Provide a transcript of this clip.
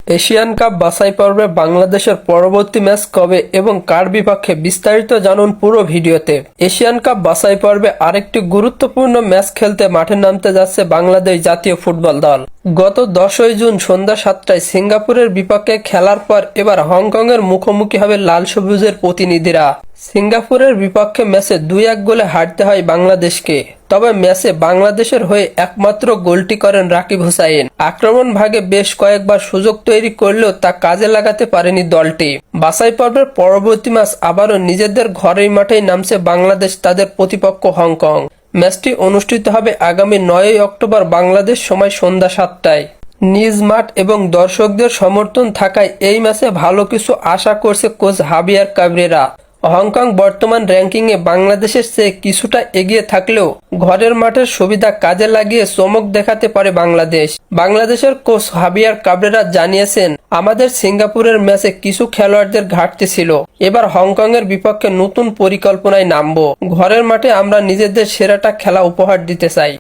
Asian cup বাছাই পর্বে বাংলাদেশের পরবর্তী ম্যাচ কবে এবং কার বিপক্ষে বিস্তারিত জানুন পুরো ভিডিওতে। এশিয়ান কাপ বাছাই পর্বে আরেকটি গুরুত্বপূর্ণ ম্যাচ খেলতে মাঠে নামতে যাচ্ছে বাংলাদেশ জাতীয় ফুটবল দল। গত 10ই জুন সন্ধ্যা 7টায় সিঙ্গাপুরের বিপক্ষে খেলার পর এবার হংকংয়ের মুখোমুখি হবে লাল সবুজের প্রতিনিধিরা। সিঙ্গাপুরের বিপক্ষে ম্যাচে 2-1 গোলে হারতে হয় বাংলাদেশকে। তবে ম্যাচে বাংলাদেশের হয়ে একমাত্র গোলটি করেন রাকিব হোসাইন। আক্রমণ ভাগে বেশ কয়েকবার সুযোগ তৈরি করলেও তা কাজে লাগাতে পারেনি দলটি। বাছাই পর্বের পরবর্তী ম্যাচ আবারও নিজেদের ঘরের মাঠেই নামছে বাংলাদেশ তাদের প্রতিপক্ষ হংকং। ম্যাচটি অনুষ্ঠিত হবে আগামী 9ই অক্টোবর বাংলাদেশ সময় সন্ধ্যা 7টায়। নিজ মাঠ এবং দর্শকদের সমর্থন থাকায় এই ম্যাচে ভালো কিছু আশা করছে কোচ হাবিয়ার কাবরেরা। হংকং বর্তমান র্যাঙ্কিংয়ে বাংলাদেশের চেয়ে কিছুটা এগিয়ে থাকলেও ঘরের মাঠের সুবিধা কাজে লাগিয়ে চমক দেখাতে পারে বাংলাদেশ। বাংলাদেশের কোচ হাবিয়ার কাবরেরা জানিয়েছেন, আমাদের সিঙ্গাপুরের ম্যাচে কিছু খেলোয়াড়দের ঘাটতি ছিল। এবার হংকংয়ের বিপক্ষে নতুন পরিকল্পনায় নামবো। ঘরের মাঠে আমরা নিজেদের সেরাটা খেলা উপহার দিতে চাই।